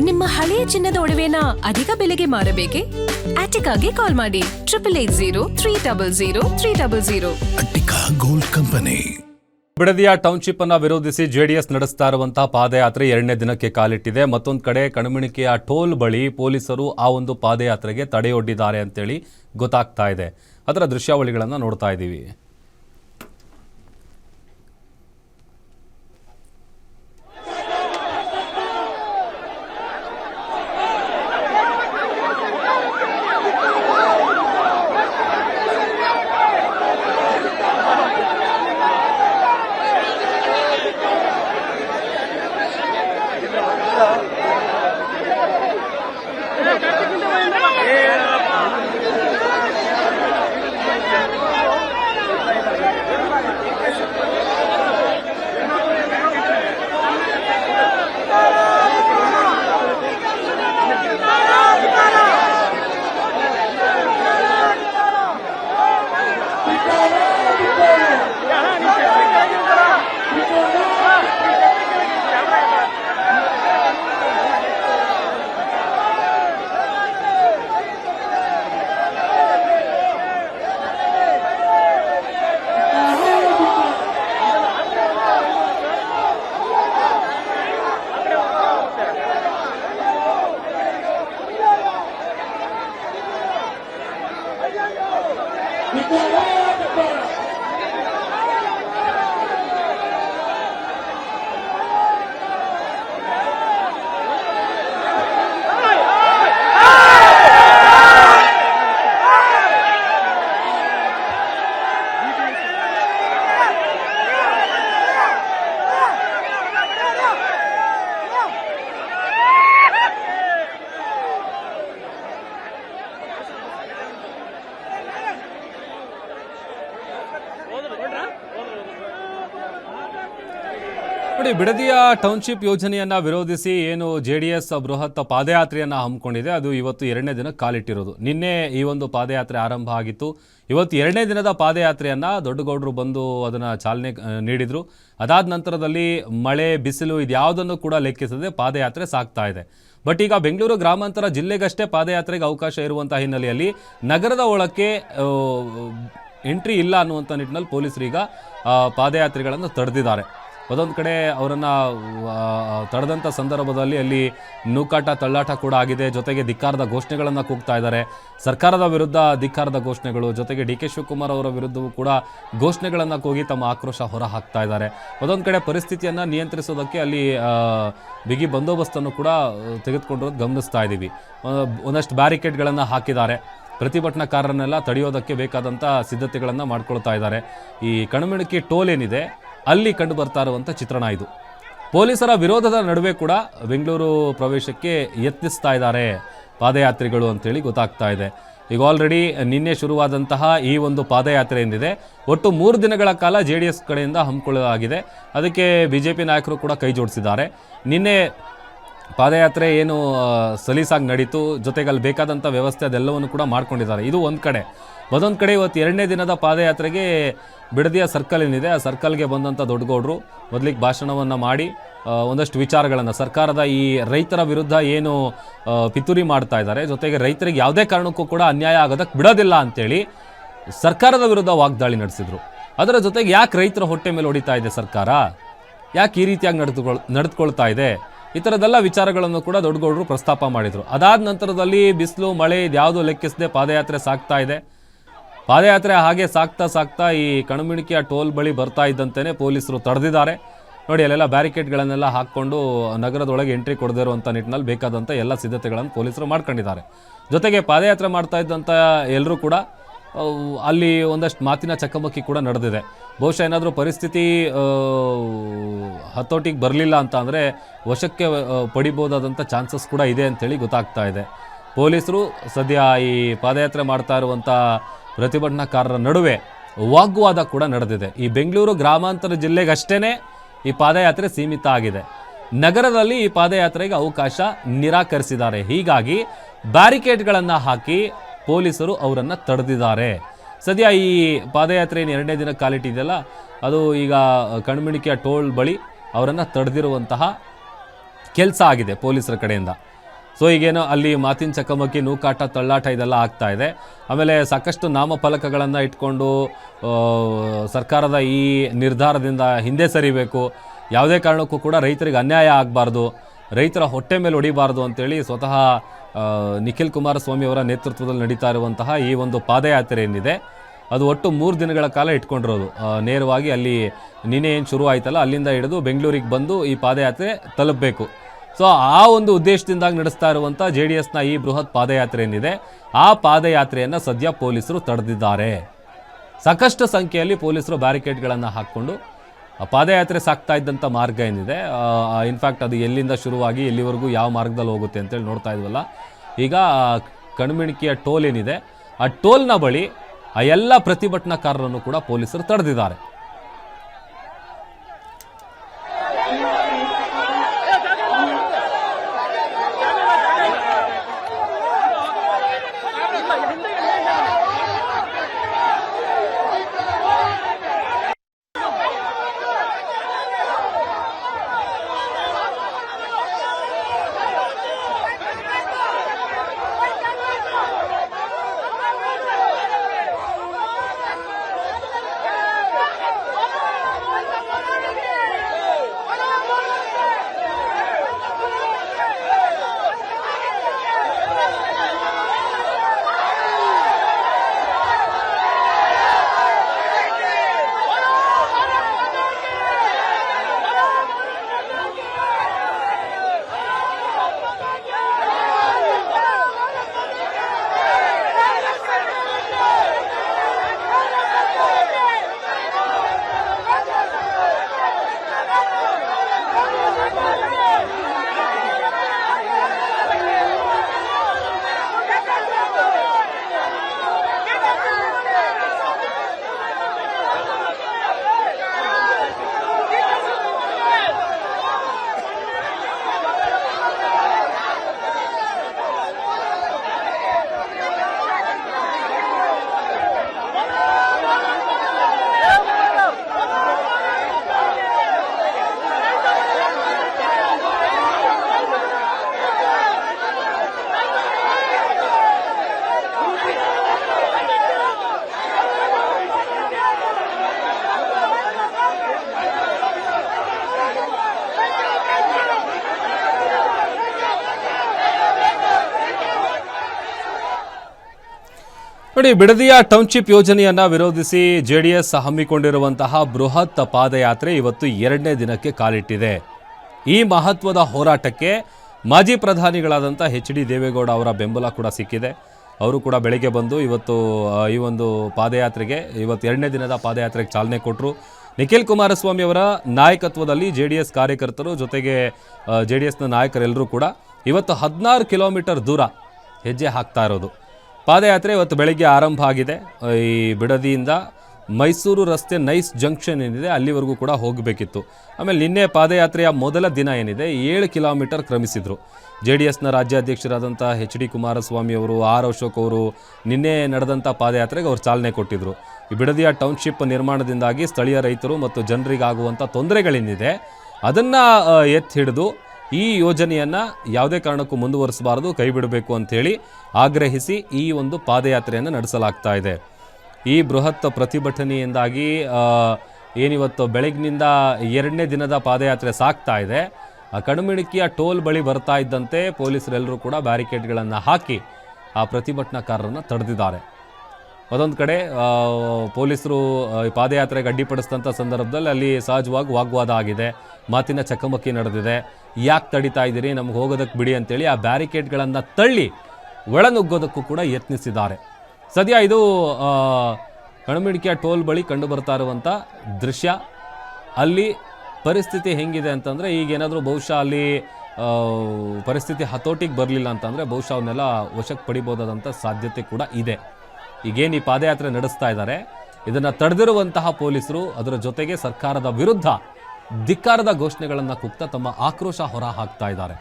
ನಿಮ್ಮ ಹಳೆಯ ಚಿನ್ನದ ಒಡವೆನ ಅಧಿಕ ಬೆಲೆಗೆ ಮಾರಬೇಕೆ? ಆಟಿಕಾಗೆ ಕಾಲ್ ಮಾಡಿ 8880 ಅಟ್ಟಿಕಾ ಗೋಲ್ಡ್ ಕಂಪನಿ. ಬಿಡದಿಯ ಟೌನ್ಶಿಪ್ ಅನ್ನು ವಿರೋಧಿಸಿ ಜೆಡಿಎಸ್ ನಡೆಸ್ತಾ ಇರುವಂತಹ ಪಾದಯಾತ್ರೆ 2ನೇ ದಿನಕ್ಕೆ ಕಾಲಿಟ್ಟಿದೆ. ಮತ್ತೊಂದು ಕಡೆ ಕಣಮಣಿಕೆಯ ಟೋಲ್ ಬಳಿ ಪೊಲೀಸರು ಆ ಒಂದು ಪಾದಯಾತ್ರೆಗೆ ತಡೆಯೊಡ್ಡಿದ್ದಾರೆ ಅಂತೇಳಿ ಗೊತ್ತಾಗ್ತಾ ಇದೆ. ಅದರ ದೃಶ್ಯಾವಳಿಗಳನ್ನು ನೋಡ್ತಾ ಇದ್ದೀವಿ. ನೋಡಿ, ಬಿಡದಿಯ ಟೌನ್ಶಿಪ್ ಯೋಜನೆಯನ್ನು ವಿರೋಧಿಸಿ ಏನು ಜೆಡಿಎಸ್ ಬೃಹತ್ ಪಾದಯಾತ್ರೆಯನ್ನು ಹಮ್ಮಿಕೊಂಡಿದೆ, ಅದು ಇವತ್ತು 2ನೇ ದಿನಕ್ಕೆ ಕಾಲಿಟ್ಟಿರೋದು. ನಿನ್ನೆ ಈ ಒಂದು ಪಾದಯಾತ್ರೆ ಆರಂಭ ಆಗಿತ್ತು. ಇವತ್ತು 2ನೇ ದಿನದ ಪಾದಯಾತ್ರೆಯನ್ನು ದೊಡ್ಡಗೌಡರು ಬಂದು ಅದನ್ನು ಚಾಲನೆ ನೀಡಿದರು. ಅದಾದ ನಂತರದಲ್ಲಿ ಮಳೆ, ಬಿಸಿಲು ಇದ್ಯಾವುದನ್ನು ಕೂಡ ಲೆಕ್ಕಿಸದೆ ಪಾದಯಾತ್ರೆ ಸಾಗ್ತಾ ಇದೆ. ಬಟ್ ಈಗ ಬೆಂಗಳೂರು ಗ್ರಾಮಾಂತರ ಜಿಲ್ಲೆಗಷ್ಟೇ ಪಾದಯಾತ್ರೆಗೆ ಅವಕಾಶ ಇರುವಂಥ ಹಿನ್ನೆಲೆಯಲ್ಲಿ ನಗರದ ಒಳಕ್ಕೆ ಎಂಟ್ರಿ ಇಲ್ಲ ಅನ್ನುವಂಥ ನಿಟ್ಟಿನಲ್ಲಿ ಪೊಲೀಸರೀಗ ಪಾದಯಾತ್ರೆಗಳನ್ನು ತಡೆದಿದ್ದಾರೆ. ಅದೊಂದು ಕಡೆ ಅವರನ್ನು ತಡೆದಂಥ ಸಂದರ್ಭದಲ್ಲಿ ಅಲ್ಲಿ ನೂಕಾಟ ತಳ್ಳಾಟ ಕೂಡ ಆಗಿದೆ. ಜೊತೆಗೆ ಧಿಕ್ಕಾರದ ಘೋಷಣೆಗಳನ್ನು ಕೂಗ್ತಾ ಇದ್ದಾರೆ. ಸರ್ಕಾರದ ವಿರುದ್ಧ ಧಿಕ್ಕಾರದ ಘೋಷಣೆಗಳು, ಜೊತೆಗೆ ಡಿ ಕೆ ಶಿವಕುಮಾರ್ ಅವರ ವಿರುದ್ಧವೂ ಕೂಡ ಘೋಷಣೆಗಳನ್ನು ಕೂಗಿ ತಮ್ಮ ಆಕ್ರೋಶ ಹೊರ ಹಾಕ್ತಾ ಇದ್ದಾರೆ. ಅದೊಂದು ಕಡೆ ಪರಿಸ್ಥಿತಿಯನ್ನು ನಿಯಂತ್ರಿಸೋದಕ್ಕೆ ಅಲ್ಲಿ ಬಿಗಿ ಬಂದೋಬಸ್ತನ್ನು ಕೂಡ ತೆಗೆದುಕೊಂಡಿರೋದು ಗಮನಿಸ್ತಾ ಇದ್ದೀವಿ. ಒಂದಷ್ಟು ಬ್ಯಾರಿಕೇಡ್ಗಳನ್ನು ಹಾಕಿದ್ದಾರೆ. ಪ್ರತಿಭಟನಾಕಾರರನ್ನೆಲ್ಲ ತಡೆಯೋದಕ್ಕೆ ಬೇಕಾದಂಥ ಸಿದ್ಧತೆಗಳನ್ನು ಮಾಡ್ಕೊಳ್ತಾ ಇದ್ದಾರೆ. ಈ ಕಣಮಣಿಕೆ ಟೋಲ್ ಏನಿದೆ ಅಲ್ಲಿ ಕಂಡು ಬರ್ತಾ ಇರುವಂಥ ಚಿತ್ರಣ ಇದು. ಪೊಲೀಸರ ವಿರೋಧದ ನಡುವೆ ಕೂಡ ಬೆಂಗಳೂರು ಪ್ರವೇಶಕ್ಕೆ ಯತ್ನಿಸ್ತಾ ಇದ್ದಾರೆ ಪಾದಯಾತ್ರಿಗಳು ಅಂತೇಳಿ ಗೊತ್ತಾಗ್ತಾ ಇದೆ. ಈಗ ಆಲ್ರೆಡಿ ನಿನ್ನೆ ಶುರುವಾದಂತಹ ಈ ಒಂದು ಪಾದಯಾತ್ರೆ ಏನಿದೆ ಒಟ್ಟು 3 ದಿನಗಳ ಕಾಲ JDS ಕಡೆಯಿಂದ ಹಮ್ಮಿಕೊಳ್ಳಲಾಗಿದೆ. ಅದಕ್ಕೆ BJP ನಾಯಕರು ಕೂಡ ಕೈ ಜೋಡಿಸಿದ್ದಾರೆ. ನಿನ್ನೆ ಪಾದಯಾತ್ರೆ ಏನು ಸಲೀಸಾಗಿ ನಡೀತು, ಜೊತೆಗೆ ಅಲ್ಲಿ ಬೇಕಾದಂಥ ವ್ಯವಸ್ಥೆ ಅದೆಲ್ಲವನ್ನು ಕೂಡ ಮಾಡ್ಕೊಂಡಿದ್ದಾರೆ. ಇದು ಒಂದು ಕಡೆ. ಮತ್ತೊಂದು ಕಡೆ ಇವತ್ತು 2ನೇ ದಿನದ ಪಾದಯಾತ್ರೆಗೆ ಬಿಡದಿಯ ಸರ್ಕಲ್ ಏನಿದೆ ಆ ಸರ್ಕಲ್ಗೆ ಬಂದಂಥ ದೊಡ್ಡಗೌಡರು ಮೊದಲಿಗೆ ಭಾಷಣವನ್ನು ಮಾಡಿ ಒಂದಷ್ಟು ವಿಚಾರಗಳನ್ನು, ಸರ್ಕಾರದ ಈ ರೈತರ ವಿರುದ್ಧ ಏನು ಪಿತೂರಿ ಮಾಡ್ತಾ ಇದ್ದಾರೆ, ಜೊತೆಗೆ ರೈತರಿಗೆ ಯಾವುದೇ ಕಾರಣಕ್ಕೂ ಕೂಡ ಅನ್ಯಾಯ ಆಗೋದಕ್ಕೆ ಬಿಡೋದಿಲ್ಲ ಅಂತೇಳಿ ಸರ್ಕಾರದ ವಿರುದ್ಧ ವಾಗ್ದಾಳಿ ನಡೆಸಿದರು. ಅದರ ಜೊತೆಗೆ ಯಾಕೆ ರೈತರ ಹೊಟ್ಟೆ ಮೇಲೆ ಹೊಡಿತಾ ಇದೆ ಸರ್ಕಾರ, ಯಾಕೆ ಈ ರೀತಿಯಾಗಿ ನಡೆದುಕೊಳ್ತಾ ಇದೆ, ಈ ಥರದ್ದೆಲ್ಲ ವಿಚಾರಗಳನ್ನು ಕೂಡ ದೊಡ್ಡಗೌಡರು ಪ್ರಸ್ತಾಪ ಮಾಡಿದರು. ಅದಾದ ನಂತರದಲ್ಲಿ ಬಿಸಿಲು, ಮಳೆ ಇದ್ಯಾವುದೂ ಲೆಕ್ಕಿಸದೆ ಪಾದಯಾತ್ರೆ ಸಾಗ್ತಾ ಇದೆ. ಪಾದಯಾತ್ರೆ ಹಾಗೆ ಸಾಗ್ತಾ ಈ ಕಣಮಣಿಕೆಯ ಟೋಲ್ ಬಳಿ ಬರ್ತಾ ಇದ್ದಂತೆಯೇ ಪೊಲೀಸರು ತಡೆದಿದ್ದಾರೆ. ನೋಡಿ, ಅಲ್ಲೆಲ್ಲ ಬ್ಯಾರಿಕೇಡ್ಗಳನ್ನೆಲ್ಲ ಹಾಕ್ಕೊಂಡು ನಗರದೊಳಗೆ ಎಂಟ್ರಿ ಕೊಡದೇ ಇರುವಂಥ ನಿಟ್ಟಿನಲ್ಲಿ ಬೇಕಾದಂಥ ಎಲ್ಲ ಸಿದ್ಧತೆಗಳನ್ನು ಪೊಲೀಸರು ಮಾಡ್ಕೊಂಡಿದ್ದಾರೆ. ಜೊತೆಗೆ ಪಾದಯಾತ್ರೆ ಮಾಡ್ತಾ ಇದ್ದಂಥ ಎಲ್ಲರೂ ಕೂಡ ಅಲ್ಲಿ ಒಂದಷ್ಟು ಮಾತಿನ ಚಕಮಕಿ ಕೂಡ ನಡೆದಿದೆ. ಬಹುಶಃ ಏನಾದರೂ ಪರಿಸ್ಥಿತಿ ಹತೋಟಿಗೆ ಬರಲಿಲ್ಲ ಅಂತ ಅಂದರೆ ವಶಕ್ಕೆ ಪಡಿಬೋದಾದಂಥ ಚಾನ್ಸಸ್ ಕೂಡ ಇದೆ ಅಂತೇಳಿ ಗೊತ್ತಾಗ್ತಾ ಇದೆ. ಪೊಲೀಸರು ಸದ್ಯ ಈ ಪಾದಯಾತ್ರೆ ಮಾಡ್ತಾ ಇರುವಂಥ ಪ್ರತಿಭಟನಾಕಾರರ ನಡುವೆ ವಾಗ್ವಾದ ಕೂಡ ನಡೆದಿದೆ. ಈ ಬೆಂಗಳೂರು ಗ್ರಾಮಾಂತರ ಜಿಲ್ಲೆಗಷ್ಟೇ ಈ ಪಾದಯಾತ್ರೆ ಸೀಮಿತ ಆಗಿದೆ. ನಗರದಲ್ಲಿ ಈ ಪಾದಯಾತ್ರೆಗೆ ಅವಕಾಶ ನಿರಾಕರಿಸಿದ್ದಾರೆ. ಹೀಗಾಗಿ ಬ್ಯಾರಿಕೇಡ್ಗಳನ್ನು ಹಾಕಿ ಪೊಲೀಸರು ಅವರನ್ನು ತಡೆದಿದ್ದಾರೆ. ಸದ್ಯ ಈ ಪಾದಯಾತ್ರೆ 2ನೇ ದಿನ ಕಾಲಿಟ್ಟಿದೆಯಲ್ಲ, ಅದು ಈಗ ಕಣಮಣಿಕೆಯ ಟೋಲ್ ಬಳಿ ಅವರನ್ನು ತಡೆದಿರುವಂತಹ ಕೆಲಸ ಆಗಿದೆ ಪೊಲೀಸರ ಕಡೆಯಿಂದ. ಸೊ ಈಗೇನೋ ಅಲ್ಲಿ ಮಾತಿನ ಚಕಮಕಿ, ನೂಕಾಟ, ತಳ್ಳಾಟ ಇದೆಲ್ಲ ಆಗ್ತಾ ಇದೆ. ಆಮೇಲೆ ಸಾಕಷ್ಟು ನಾಮಫಲಕಗಳನ್ನು ಇಟ್ಕೊಂಡು ಸರ್ಕಾರದ ಈ ನಿರ್ಧಾರದಿಂದ ಹಿಂದೆ ಸರಿಬೇಕು, ಯಾವುದೇ ಕಾರಣಕ್ಕೂ ಕೂಡ ರೈತರಿಗೆ ಅನ್ಯಾಯ ಆಗಬಾರ್ದು, ರೈತರ ಹೊಟ್ಟೆ ಮೇಲೆ ಹೊಡಿಬಾರ್ದು ಅಂತೇಳಿ ಸ್ವತಃ ನಿಖಿಲ್ ಕುಮಾರಸ್ವಾಮಿ ಅವರ ನೇತೃತ್ವದಲ್ಲಿ ನಡೀತಾ ಇರುವಂತಹ ಈ ಒಂದು ಪಾದಯಾತ್ರೆ ಏನಿದೆ ಅದು ಒಟ್ಟು 3 ದಿನಗಳ ಕಾಲ ಇಟ್ಕೊಂಡಿರೋದು. ನೇರವಾಗಿ ಅಲ್ಲಿ ನಿನ್ನೆ ಏನು ಶುರು ಆಯ್ತಲ್ಲ ಅಲ್ಲಿಂದ ಹಿಡಿದು ಬೆಂಗಳೂರಿಗೆ ಬಂದು ಈ ಪಾದಯಾತ್ರೆ ತಲುಪಬೇಕು. ಸೊ ಆ ಒಂದು ಉದ್ದೇಶದಿಂದಾಗಿ ನಡೆಸ್ತಾ ಇರುವಂಥ JDSನ ಈ ಬೃಹತ್ ಪಾದಯಾತ್ರೆ ಏನಿದೆ ಆ ಪಾದಯಾತ್ರೆಯನ್ನು ಸದ್ಯ ಪೊಲೀಸರು ತಡೆದಿದ್ದಾರೆ. ಸಾಕಷ್ಟು ಸಂಖ್ಯೆಯಲ್ಲಿ ಪೊಲೀಸರು ಬ್ಯಾರಿಕೇಡ್ಗಳನ್ನು ಹಾಕ್ಕೊಂಡು ಪಾದಯಾತ್ರೆ ಸಾಗ್ತಾ ಇದ್ದಂಥ ಮಾರ್ಗ ಏನಿದೆ, ಇನ್ಫ್ಯಾಕ್ಟ್ ಅದು ಎಲ್ಲಿಂದ ಶುರುವಾಗಿ ಎಲ್ಲಿವರೆಗೂ ಯಾವ ಮಾರ್ಗದಲ್ಲಿ ಹೋಗುತ್ತೆ ಅಂತೇಳಿ ನೋಡ್ತಾ ಇದ್ವಲ್ಲ, ಈಗ ಕಣಮಿಣಿಕೆಯ ಟೋಲ್ ಏನಿದೆ ಆ ಟೋಲ್ನ ಬಳಿ ಆ ಎಲ್ಲ ಪ್ರತಿಭಟನಾಕಾರರನ್ನು ಕೂಡ ಪೊಲೀಸರು ತಡೆದಿದ್ದಾರೆ. ನೋಡಿ, ಬಿಡದಿಯ ಟೌನ್ಶಿಪ್ ಯೋಜನೆಯನ್ನು ವಿರೋಧಿಸಿ JDS ಹಮ್ಮಿಕೊಂಡಿರುವಂತಹ ಬೃಹತ್ ಪಾದಯಾತ್ರೆ ಇವತ್ತು 2ನೇ ದಿನಕ್ಕೆ ಕಾಲಿಟ್ಟಿದೆ. ಈ ಮಹತ್ವದ ಹೋರಾಟಕ್ಕೆ ಮಾಜಿ ಪ್ರಧಾನಿಗಳಾದಂಥ HD ದೇವೇಗೌಡ ಅವರ ಬೆಂಬಲ ಕೂಡ ಸಿಕ್ಕಿದೆ. ಅವರು ಕೂಡ ಬೆಳಗ್ಗೆ ಬಂದು ಇವತ್ತು ಈ ಒಂದು ಪಾದಯಾತ್ರೆಗೆ ಇವತ್ತು 2ನೇ ದಿನದ ಪಾದಯಾತ್ರೆಗೆ ಚಾಲನೆ ಕೊಟ್ಟರು. ನಿಖಿಲ್ ಕುಮಾರಸ್ವಾಮಿ ಅವರ ನಾಯಕತ್ವದಲ್ಲಿ JDS ಕಾರ್ಯಕರ್ತರು ಜೊತೆಗೆ JDSನ ನಾಯಕರೆಲ್ಲರೂ ಕೂಡ ಇವತ್ತು 16 ಕಿಲೋಮೀಟರ್ ದೂರ ಹೆಜ್ಜೆ ಹಾಕ್ತಾ ಇರೋದು. ಪಾದಯಾತ್ರೆ ಇವತ್ತು ಬೆಳಗ್ಗೆ ಆರಂಭ ಆಗಿದೆ. ಈ ಬಿಡದಿಯಿಂದ ಮೈಸೂರು ರಸ್ತೆ ನೈಸ್ ಜಂಕ್ಷನ್ ಏನಿದೆ ಅಲ್ಲಿವರೆಗೂ ಕೂಡ ಹೋಗಬೇಕಿತ್ತು. ಆಮೇಲೆ ನಿನ್ನೆ ಪಾದಯಾತ್ರೆಯ ಮೊದಲ ದಿನ ಏನಿದೆ 7 ಕಿಲೋಮೀಟರ್ ಕ್ರಮಿಸಿದರು. JDSನ ರಾಜ್ಯಾಧ್ಯಕ್ಷರಾದಂಥ HD ಕುಮಾರಸ್ವಾಮಿ ಅವರು, ಆರ್ ಅಶೋಕ್ ಅವರು ನಿನ್ನೆ ನಡೆದಂಥ ಪಾದಯಾತ್ರೆಗೆ ಅವರು ಚಾಲನೆ ಕೊಟ್ಟಿದ್ದರು. ಈ ಬಿಡದಿಯ ಟೌನ್ಶಿಪ್ ನಿರ್ಮಾಣದಿಂದಾಗಿ ಸ್ಥಳೀಯ ರೈತರು ಮತ್ತು ಜನರಿಗಾಗುವಂಥ ತೊಂದರೆಗಳೇನಿದೆ ಅದನ್ನು ಎತ್ತಿ ಹಿಡಿದು ಈ ಯೋಜನೆಯನ್ನು ಯಾವುದೇ ಕಾರಣಕ್ಕೂ ಮುಂದುವರಿಸಬಾರದು, ಕೈ ಬಿಡಬೇಕು ಅಂಥೇಳಿ ಆಗ್ರಹಿಸಿ ಈ ಒಂದು ಪಾದಯಾತ್ರೆಯನ್ನು ನಡೆಸಲಾಗ್ತಾ ಇದೆ. ಈ ಬೃಹತ್ ಪ್ರತಿಭಟನೆಯಿಂದಾಗಿ ಏನಿವತ್ತು ಬೆಳಗ್ಗಿನಿಂದ 2ನೇ ದಿನದ ಪಾದಯಾತ್ರೆ ಸಾಗ್ತಾ ಇದೆ, ಕಣಮಿಣಿಕೆಯ ಟೋಲ್ ಬಳಿ ಬರ್ತಾ ಇದ್ದಂತೆ ಪೊಲೀಸರೆಲ್ಲರೂ ಕೂಡ ಬ್ಯಾರಿಕೇಡ್ಗಳನ್ನು ಹಾಕಿ ಆ ಪ್ರತಿಭಟನಾಕಾರರನ್ನು ತಡೆದಿದ್ದಾರೆ. ಅದೊಂದು ಕಡೆ ಪೊಲೀಸರು ಪಾದಯಾತ್ರೆಗೆ ಅಡ್ಡಿಪಡಿಸಿದಂಥ ಸಂದರ್ಭದಲ್ಲಿ ಅಲ್ಲಿ ಸಹಜವಾಗಿ ವಾಗ್ವಾದ ಆಗಿದೆ, ಮಾತಿನ ಚಕಮಕಿ ನಡೆದಿದೆ. ಯಾಕೆ ತಡಿತಾ ಇದ್ದೀರಿ, ನಮ್ಗೆ ಹೋಗೋದಕ್ಕೆ ಬಿಡಿ ಅಂತೇಳಿ ಆ ಬ್ಯಾರಿಕೇಡ್ಗಳನ್ನು ತಳ್ಳಿ ಒಳನುಗ್ಗೋದಕ್ಕೂ ಕೂಡ ಯತ್ನಿಸಿದ್ದಾರೆ. ಸದ್ಯ ಇದು ಕಣಮಿಣಿಕೆಯ ಟೋಲ್ ಬಳಿ ಕಂಡು ಬರ್ತಾ ಇರುವಂಥ ದೃಶ್ಯ. ಅಲ್ಲಿ ಪರಿಸ್ಥಿತಿ ಹೆಂಗಿದೆ ಅಂತಂದರೆ ಈಗೇನಾದರೂ ಬಹುಶಃ ಅಲ್ಲಿ ಪರಿಸ್ಥಿತಿ ಹತೋಟಿಗೆ ಬರಲಿಲ್ಲ ಅಂತಂದರೆ ಬಹುಶಃ ಅವನ್ನೆಲ್ಲ ವಶಕ್ಕೆ ಪಡಿಬೋದಾದಂಥ ಸಾಧ್ಯತೆ ಕೂಡ ಇದೆ. ಈಗೇನು ಈ ಪಾದಯಾತ್ರೆ ನಡೆಸ್ತಾ ಇದ್ದಾರೆ ಇದನ್ನು ತಡೆದಿರುವಂತಹ ಪೊಲೀಸರು ಅದರ ಜೊತೆಗೆ ಸರ್ಕಾರದ ವಿರುದ್ಧ ಧಿಕ್ಕಾರದ ಘೋಷಣೆಗಳನ್ನು ಕೂಗ್ತಾ ತಮ್ಮ ಆಕ್ರೋಶ ಹೊರ ಹಾಕ್ತಾ ಇದ್ದಾರೆ.